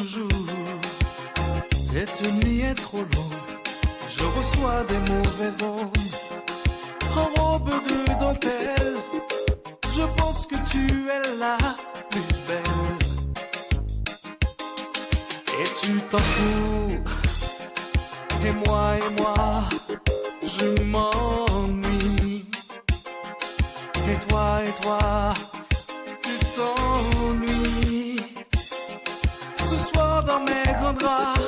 toujours. Cette nuit est trop longue, je reçois des mauvaises ondes. En robe de dentelle, je pense que tu es la plus belle. Et tu t'en fous, et moi, je m'ennuie. Et toi, tu t'ennuies. Ce soir dans mes grands draps,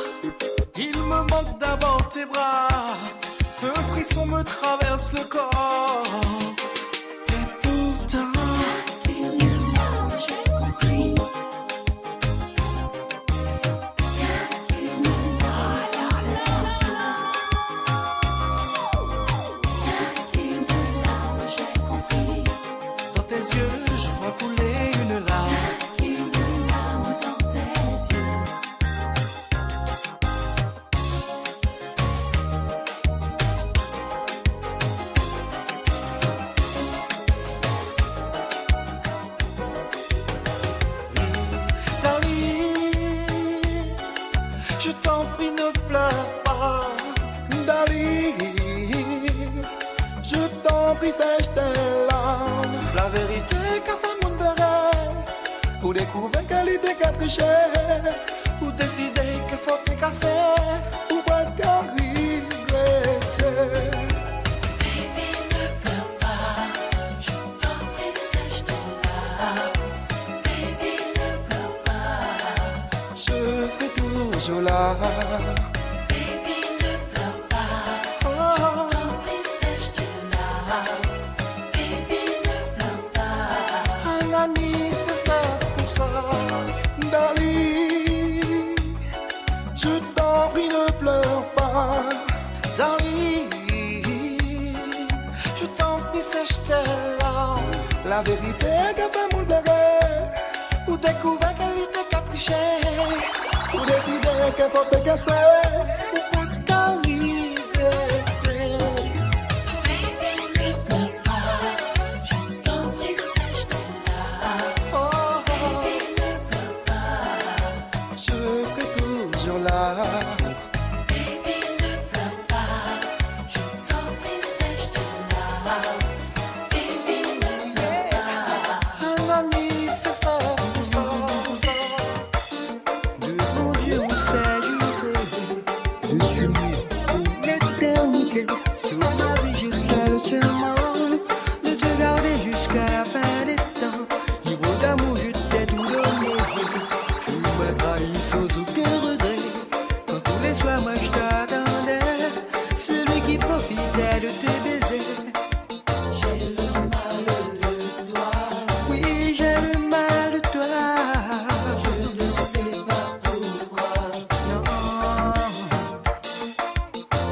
il me manque d'abord tes bras. Un frisson me traverse le corps. Et pourtant j'ai compris. dans tes yeux, je vois couler une larme. Je t'en prie, ne pleure pas, Dali. Je t'en prie, sèche tes larmes. La vérité qu'a fait mon pleurer, pour découvrir qu'elle était qu'à tricher, pour décider qu'il faut te casser, ou presque regretter. Baby, ne pleure pas, je t'en prie, sèche tes larmes. Baby, ne pleure pas, Je serai toujours là. baby, ne pleure pas, je t'en prie, sèche tes larmes. Baby, ne pleure pas. Un ami c'est fait pour ça, Dali. Je t'en prie, ne pleure pas, Dali. Je t'en prie, sèche tes larmes. La vérité qu'a fait mon pleurer, pour découvrir qu'elle était qu'à tricher, pour décider qu'il faut te casser, ou presque regretter. Baby, ne pleure pas, je t'en prie, sèche tes larmes. Oh, Baby, ne pleure pas, je serai toujours là. baby, ne pleure pas, je t'en prie, sèche tes larmes. Baby, ne pleure pas. Un ami c'est fait pour ça. Devant Dieu on s'est juré de s'unir pour l'éternité. Sur ma vie je fais le serment de te garder jusqu'à la fin des temps. Ivre d'amour je t'ai tout donné. Tu m'as trahi sans aucun regret. Quand tous les soirs moi je t'attendais, celui qui profitait de tes baisers. J'ai le mal de toi, Oui j'ai le mal de toi. je ne sais pas pourquoi. Non.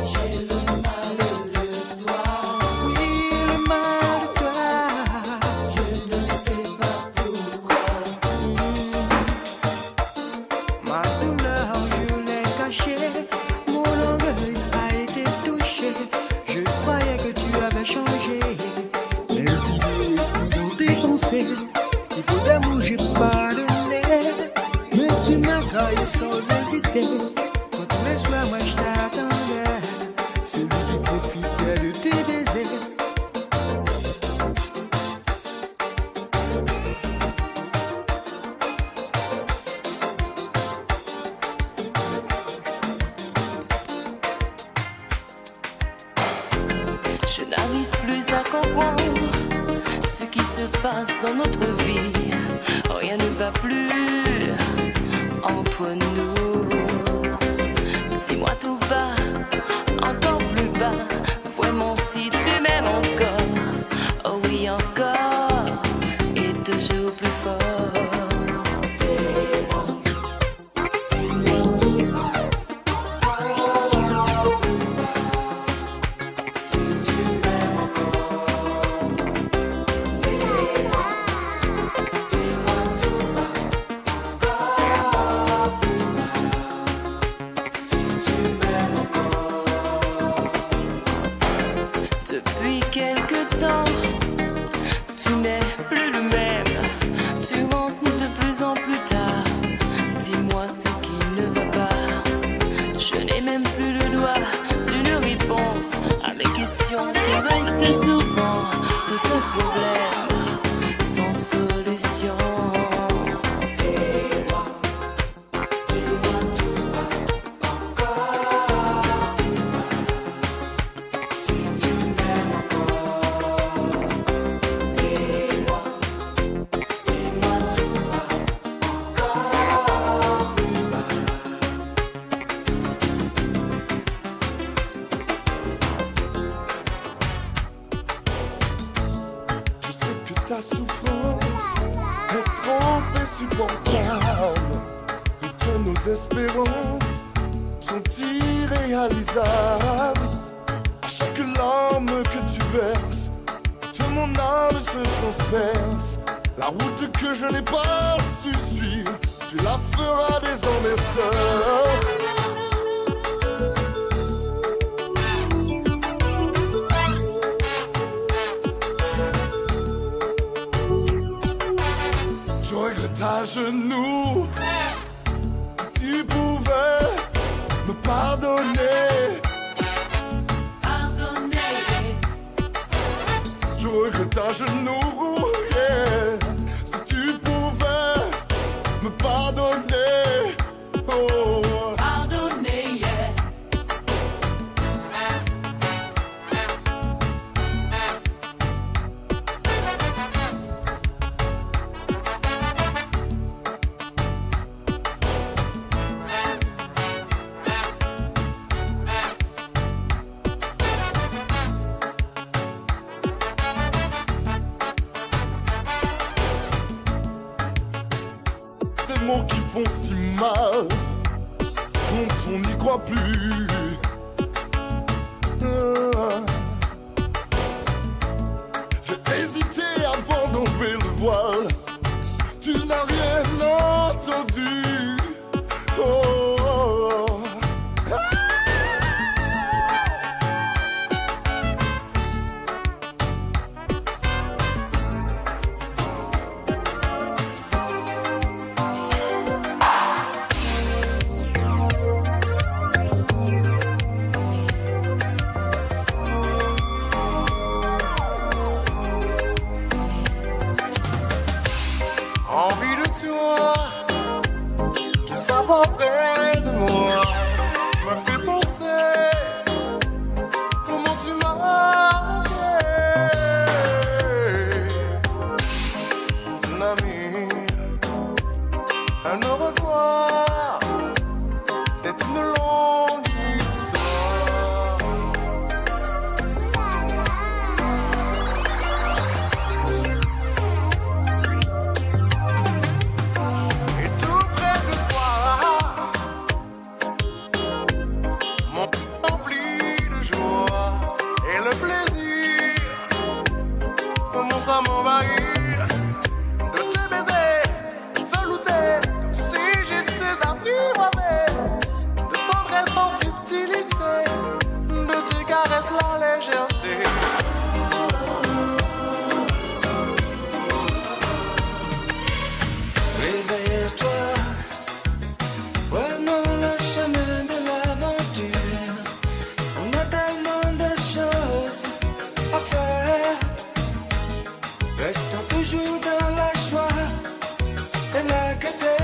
J'ai le mal de toi, Oui, le mal de toi. je ne sais pas pourquoi. Ma douleur, je l'ai cachée. Mon orgueil a été touché. Je croyais que tu avais changé. Les idées restent dans tes pensées. Il faut d'amour, j'ai pardonné. Mais tu m'as trahi sans hésiter. Quand tous les soirs, moi je t'attendais. Celui qui profitait de tes baisers. Je n'arrive plus à comprendre ce qui se passe dans notre vie. Rien ne va plus entre nous. Dis-moi tout bas, encore plus bas. Vraiment si tu m'aimes encore. Oh oui encore. Et toujours plus fort. qui ne va pas. Je n'ai même plus le doigt d'une réponse à mes questions qui restent souvent tout un problème sans solution. Ta souffrance est trop insupportable. Toutes nos espérances sont irréalisables. À chaque larme que tu verses, toute mon âme se transperce. La route que je n'ai pas su suivre, tu la feras désormais seule. À genoux, si tu pouvais me pardonner, je regrette à genoux, yeah. Si tu pouvais me pardonner, oh. Pardonner, yeah. Mots qui font si mal quand on n'y croit plus. J'ai hésité avant d'enlever le voile. Tu n'as rien entendu. Oh, oh, oh. Envie de toi, de savoir près de moi, me fait penser comment tu m'as fait. Mon ami, à nous revoir, c'est une longue histoire. Et tout près de toi, mon rempli de joie et le plaisir commence à m'envahir. De te baiser, velouter, comme si j'étais apprivoisé, de tendresse en subtilité, de tes caresses la légèreté. Réveille-toi, prenons le chemin de l'aventure. On a tellement de choses à faire. Restons toujours dans la joie et la gaieté.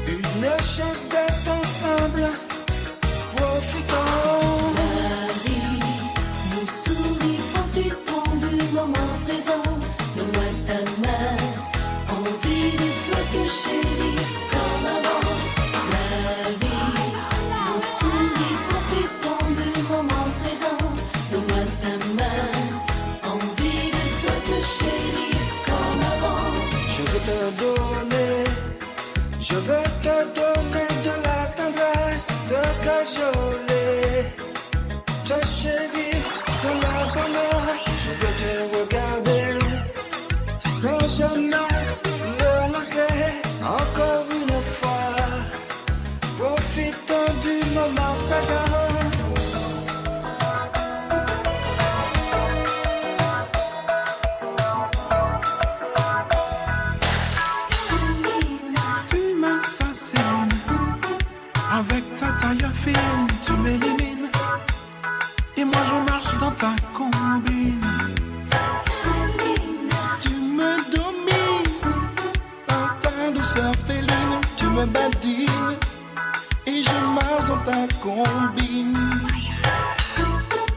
Une chance d'être ensemble. Profitons. La vie nous sourit, profitons du moment présent. Donne-moi ta main, envie de toi que chérie, comme avant. La vie nous sourit, profitons du moment présent. Donne-moi ta main, envie de toi que chérie, comme avant. Je veux te donner de la tendresse, te cajoler, te chérir de la bonheur. Je veux te regarder sans jamais me lancer. Encore une fois, profitons du moment présent. Tu m'assassines. Avec ta taille fine, tu m'élimines. Et moi je marche dans ta combine. Tu me domines. Par ta douceur féline, tu me badines. Et je marche dans ta combine.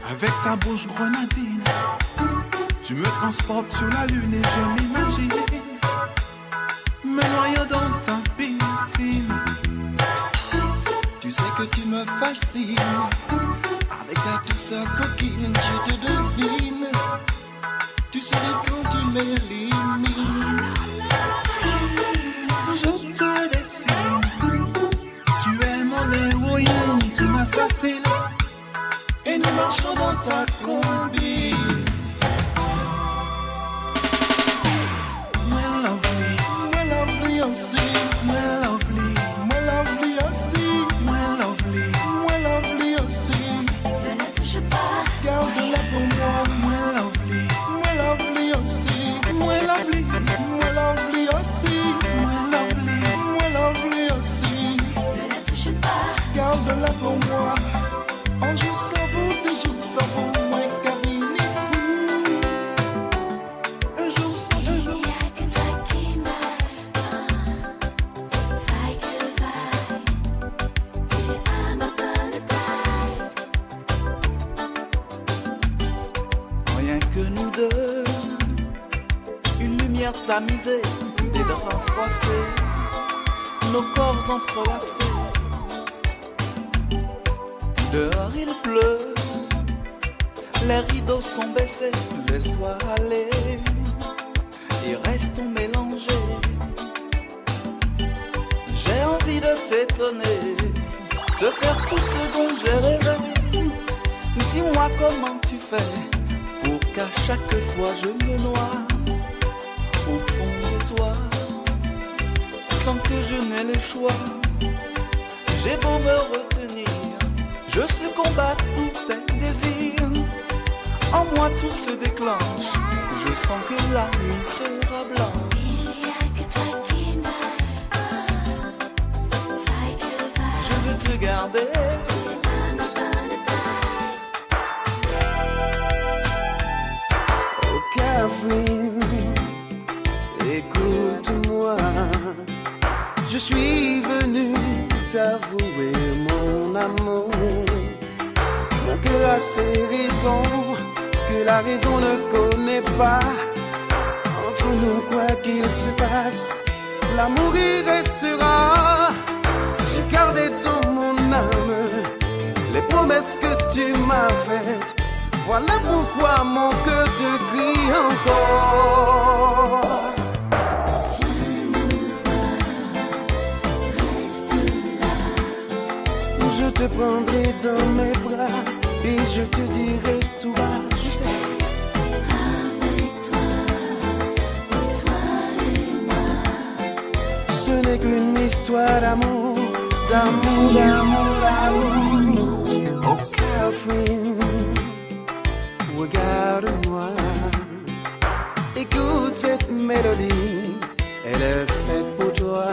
Avec ta bouche grenadine, tu me transportes sur la lune et je m'imagine me noyant dans ta piscine. Tu sais que tu me fascines. Avec ta douceur coquine, je te devine. Tu sais quand tu m'élimines. Je te dessine. Tu es mon héroïne, tu m'assassines. Et nous marchons dans ta combine. My lovely, my lovely aussi. My lovely, my lovely aussi. My lovely, my lovely aussi. Ne la touche pas. Garde-la pour moi. My lovely, my lovely aussi. My lovely, my lovely aussi. My lovely, my lovely aussi. Ne la touche pas. Garde-la pour moi. Un jour sans vous, des jours sans vous, moi Kavini fou. Un jour sans deux jours. Y'a que toi qui m'as. Vaille que vaille. Tu es à ma bonne taille. Rien que nous deux. Une lumière tamisée, des draps froissés, nos corps entrelacés. Dehors il pleut, les rideaux sont baissés, laisse-toi aller, et restons mélangés. J'ai envie de t'étonner, de faire tout ce dont j'ai rêvé. Dis-moi comment tu fais pour qu'à chaque fois je me noie au fond de toi, sans que je n'ai le choix. J'ai beau me retenir, je succombe à tous tes désirs. En moi tout se déclenche. Je sens que la nuit sera blanche. Il y a que toi qui m'as. Vaille que vaille. Je veux te garder. Tu es à ma bonne taille. Oh Catherine, écoute-moi. Je suis venu t'avouer mon amour. Mon cœur a ses raisons que la raison ne connaît pas. Entre nous, quoi qu'il se passe, l'amour y restera. J'ai gardé dans mon âme les promesses que tu m'as faites. Voilà pourquoi mon cœur te crie encore. Je te prendrai dans mes bras et je te dirai tout bas, je t'aime. Avec toi et moi. Ce n'est qu'une histoire d'amour, d'amour, d'amour, d'amour. Oh Catherine, regarde-moi, écoute cette mélodie, elle est faite pour toi.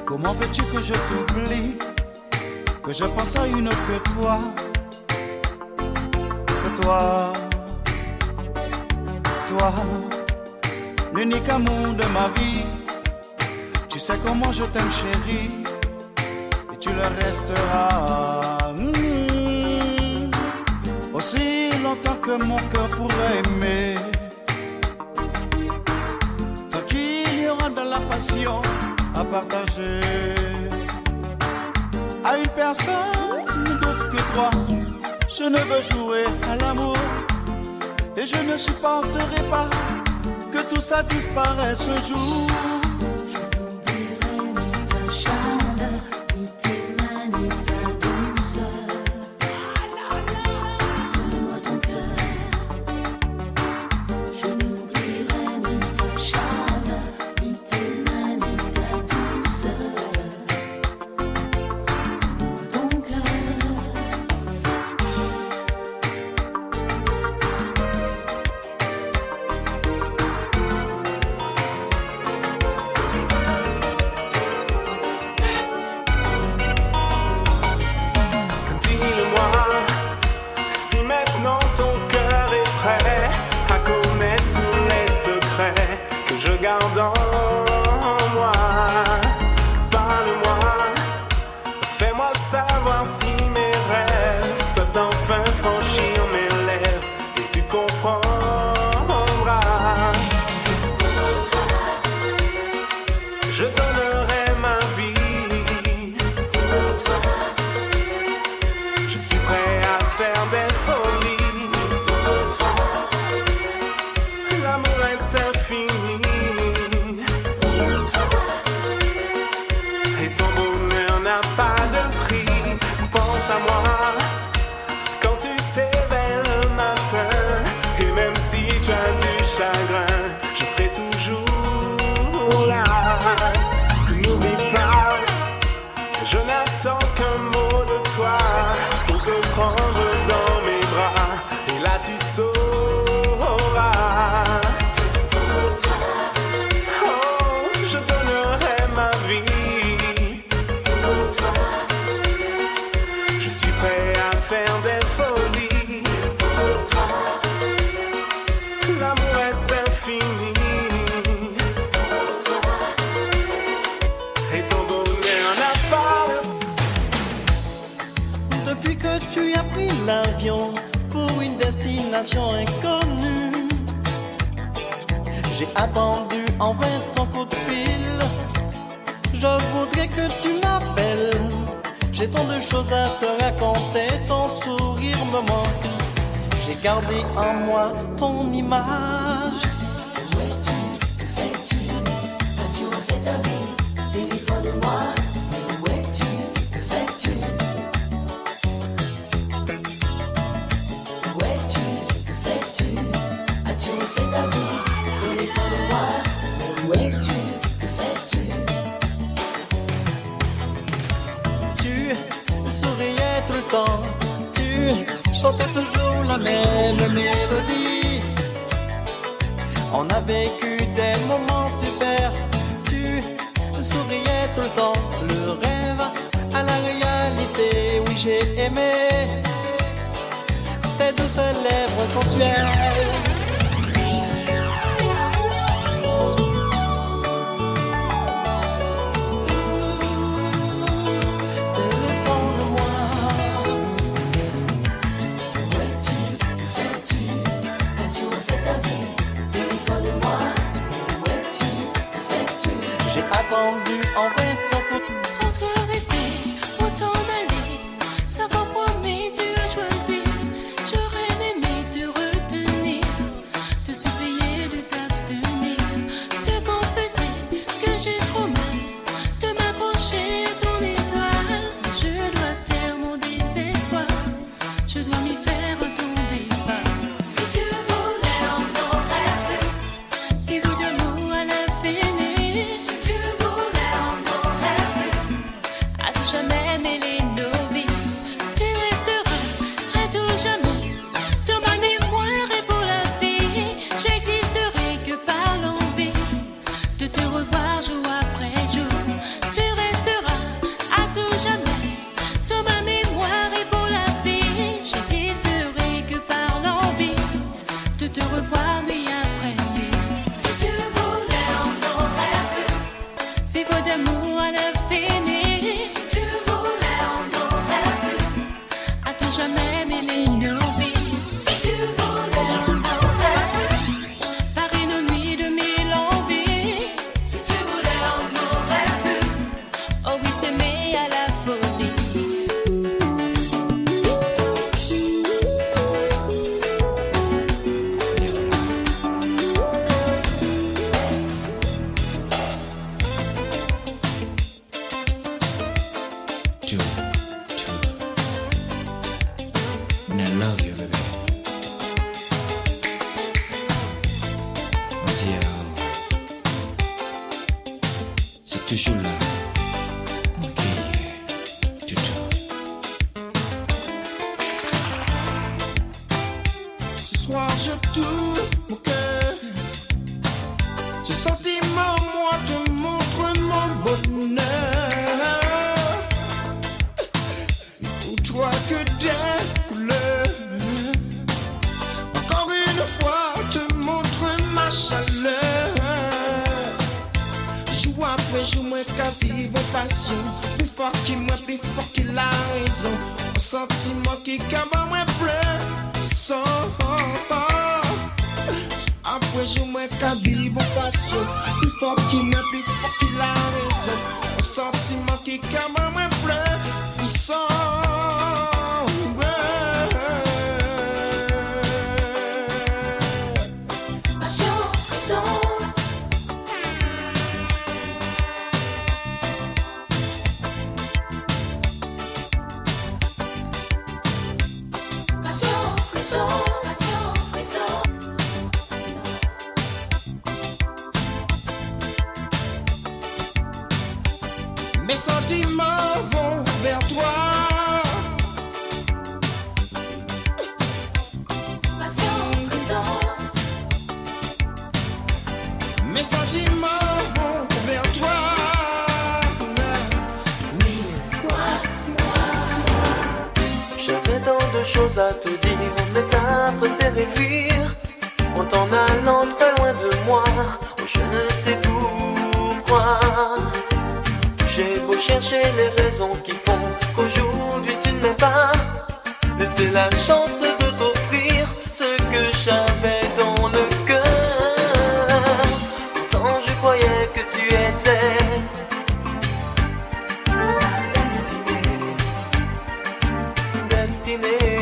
Comment veux-tu que je t'oublie, que je pense à une que toi, l'unique amour de ma vie. Tu sais comment je t'aime chérie, et tu le resteras. Aussi longtemps que mon cœur pourrait aimer. Tant qu'il y aura de la passion à partager à une personne d'autre que toi. Je ne veux jouer à l'amour et je ne supporterai pas que tout ça disparaisse ce jour. Je n'oublierai ni ta chaleur, ni tes mains, ni ta douceur. Donne-moi ton cœur. Je n'oublierai ni ta chaleur, ni tes mains, ni ta douceur. Donne-moi ton cœur. t'éveilles le matin. Et même si tu as du chagrin, je serai toujours là. N'oublie pas, je n'attends qu'un mot de toi pour te prendre dans mes bras. Et là tu sauras. Oh, je donnerai ma vie. Je suis prêt à faire des folies. L'amour est infini. Et ton bonheur n'a pas. Depuis que tu as pris l'avion pour une destination inconnue, j'ai attendu en vain ton coup de fil. Je voudrais que tu m'appelles. J'ai tant de choses à te raconter. Ton sourire me manque. J'ai gardé en moi ton image. Où es-tu? Que fais-tu? As-tu refait ta vie? Téléphone-moi. Mais où es-tu? Que fais-tu? Où es-tu? Que fais-tu? As-tu refait ta vie? Téléphone-moi. Mais où es-tu? Que fais-tu? Tu souriais tout le temps. Tu chantais toujours la même mélodie. On a vécu des moments super. Tu souriais tout le temps. Le rêve à la réalité. Oui, j'ai aimé tes douces lèvres sensuelles. Où es-tu? Que fais-tu? As-tu refait ta vie? Téléphone-moi. Mais où es-tu? Que fais-tu? J'ai attendu en vain ton coup de fil. Entre rester ou t'en aller, sans compromis tu as choisi. J'aurais aimé te retenir, te supplier de t'abstenir, te confesser que j'ai trop mal, de m'accrocher à ton étoile. Je dois taire mon désespoir, je dois m'y faire ton départ. Si tu voulais, on aurait pu. Vivre d'amour à l'infini, Si tu voulais, on aurait pu. à tout jamais mêler nos vies. Tu resteras à tout jamais dans ma mémoire et pour la vie. J'existerai que par l'envie de te revoir jour après jour. Tu resteras à tout jamais dans ma mémoire et pour la vie. J'existerai que par l'envie de te revoir nuit après nuit. Si tu voulais, on aurait pu. Vivre d'amour à l'infini, Si tu voulais, on aurait pu. à tout jamais mêler nos vies. Si tu voulais, on aurait pu. Par une nuit de mille envies, Si tu voulais, on aurait pu. oh oui, s'aimer à la folie. Two. And I love you, baby. Vas-y, c'est toujours là. Ok, toujours. Ce soir je tourne mon cœur. Ce sentiment, moi, te montre mon bonheur. Pour toi que des couleurs. Encore une fois, te montre ma chaleur. Jour après jour, moi, qu'à vivre passion. Plus fort qu'il moi, plus fort qu'il a raison. Un sentiment qui cabre moi plein. Sans après jour, moi, qu'à vivre passion. Plus fort qu'il moi, plus fort qu'il a raison. Un sentiment qui cabre moi plein. Passion, dois te dire, mais t'as préféré fuir en t'en allant très loin de moi. Oh, je ne sais pourquoi. J'ai beau chercher les raisons qui font qu'aujourd'hui tu ne m'aimes pas, mais c'est la chance de t'offrir ce que j'avais dans le cœur. Pourtant je croyais que tu étais destinée.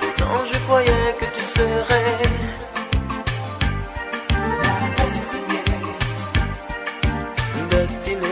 Pourtant je croyais que tu serais destinée.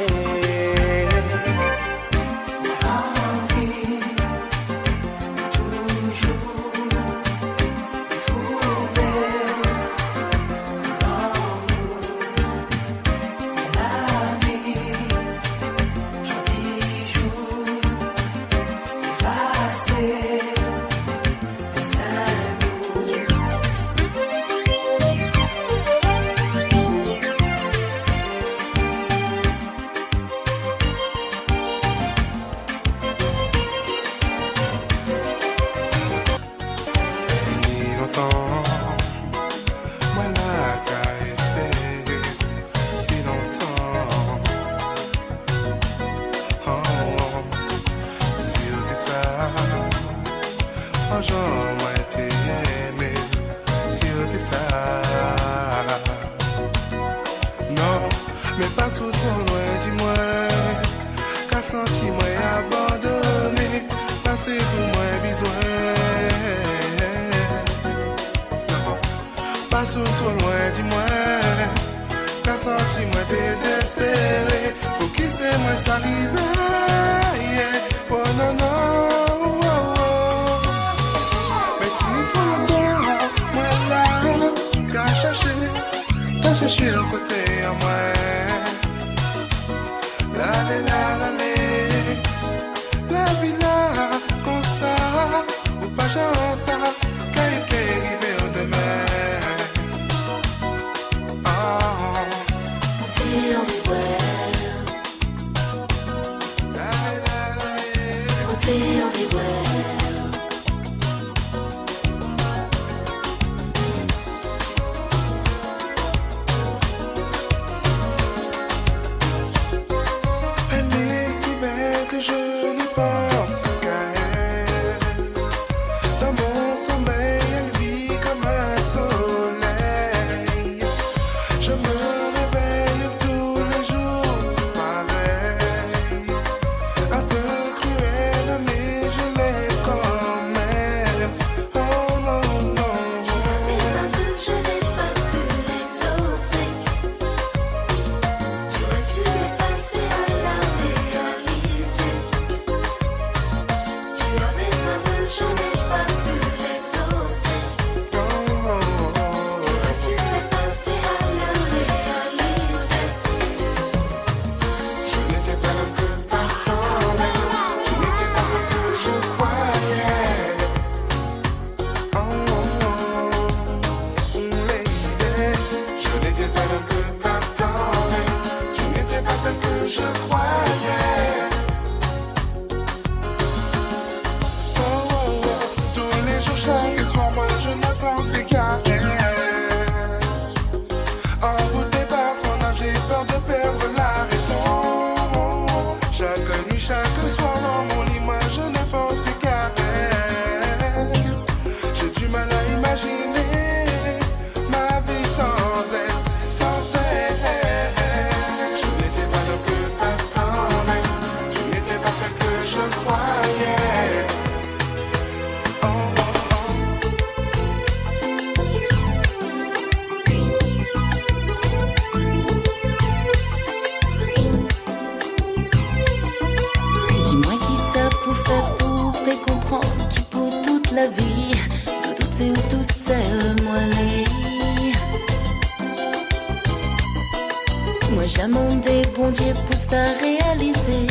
Moi j'amendais bon Dieu pour ça réaliser.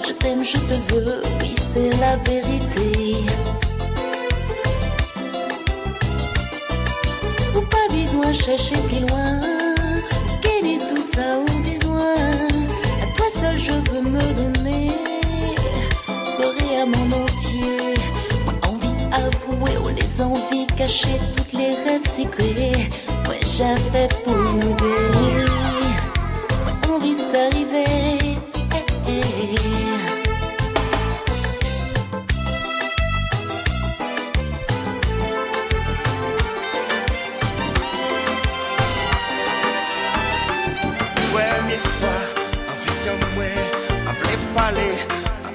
Je t'aime, je te veux, oui c'est la vérité. Ou pas besoin chercher plus loin. Quel est tout ça au besoin? À toi seul je veux me donner, corps et à mon entier. les envies cachées, toutes les rêves secrets. Ouais, j'avais pour nous deux. Ouais, on vit s'arriver.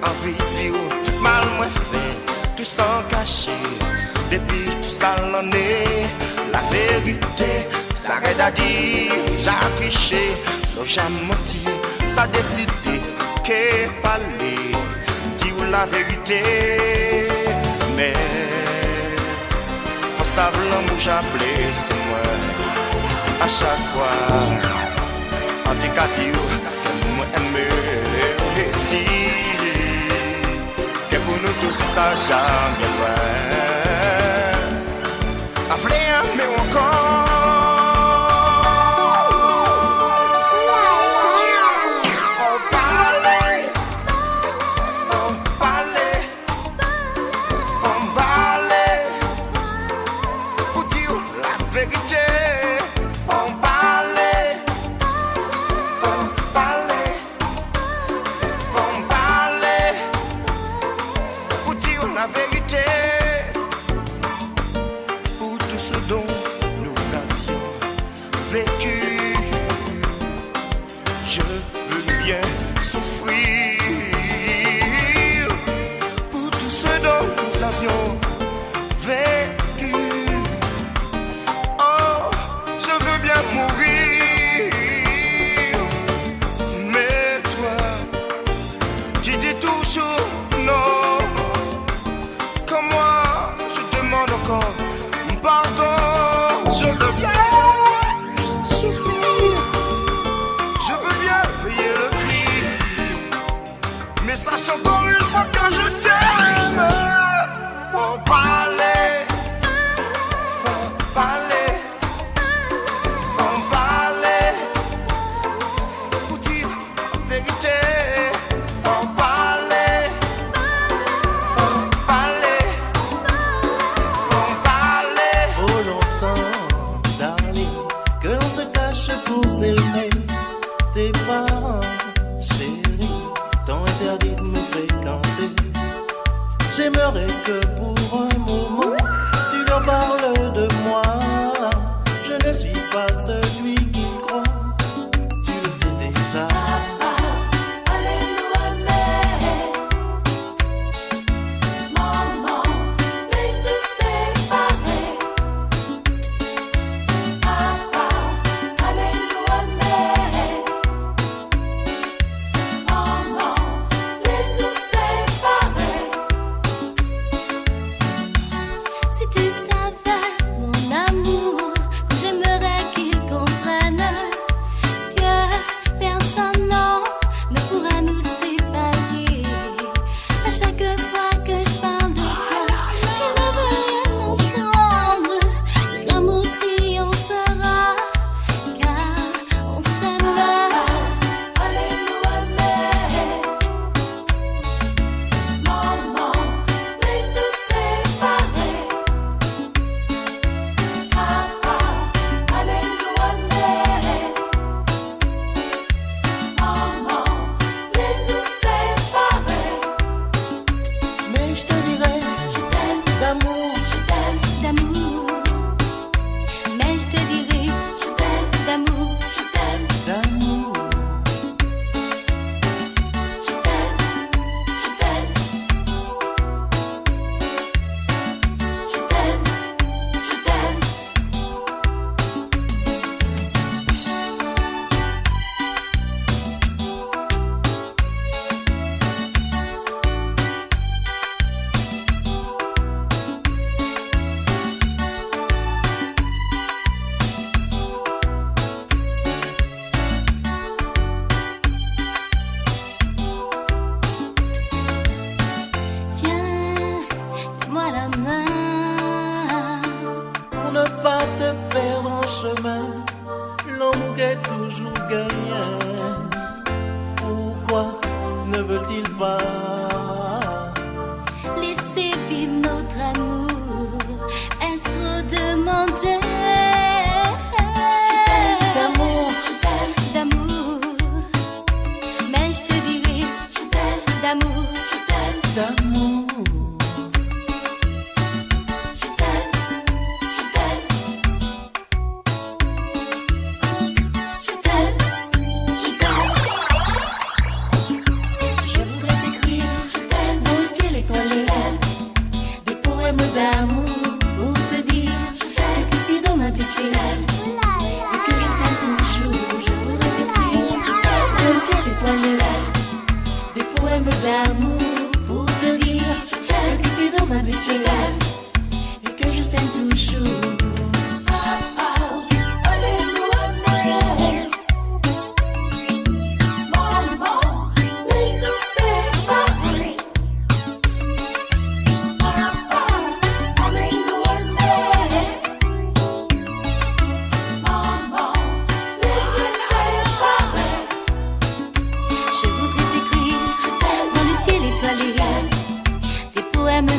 Envie dire tout mal moi fait, tout sans cacher. Depuis tout ça l'en est, la vérité, ça aide à dire. J'ai triché, l'eau j'ai menti, ça décidé qu'est parler, dire la vérité. Mais faut savoir l'amour j'appelais, c'est moi. À chaque fois, en décatie, que moi aimer. Si que pour nous tous ça jamais loin à mais encore faut parler pour dire la vérité. La vérité pour tout ce dont nous avions vécu. Je veux bien souffrir pour tout ce dont nous avions vécu. Oh, je veux bien mourir. Mais toi, qui dis toujours non. Encore pardon, je veux bien souffrir, je veux bien payer le prix, mais sache encore une fois que je t'aime. Faut parler, faut parler, faut parler, pour dire la vérité. Faut parler, faut parler. Pour s'aimer, tes parents, chérie, t'ont interdit de nous fréquenter. J'aimerais que pour un moment, tu leur parles de moi. Je ne suis pas celui qu'ils croient, tu le sais déjà. veulent-ils pas laisser vivre notre amour d'amour pour te dire que Cupidon m'a blessé et que je sens toujours. Je voudrais t'écrire le ciel étoilé, des poèmes d'amour pour te dire que Cupidon m'a blessé et que je sens toujours.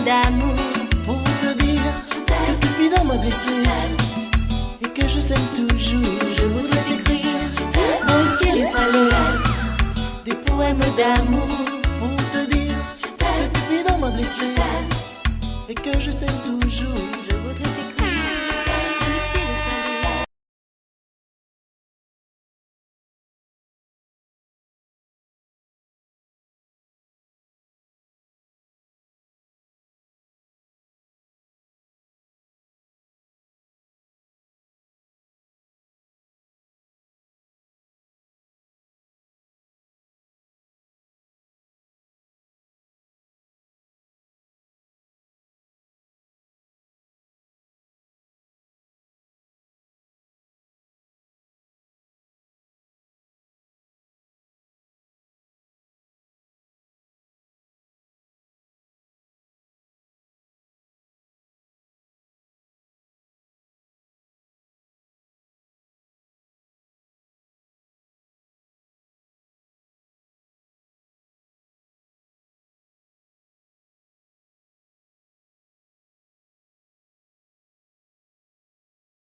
D'amour pour te dire que Cupidon m'a blessé et que je s'aime toujours. Je voudrais t'écrire dans le ciel étoilé des poèmes d'amour pour te dire que Cupidon m'a blessé et que je s'aime toujours. Je voudrais t'écrire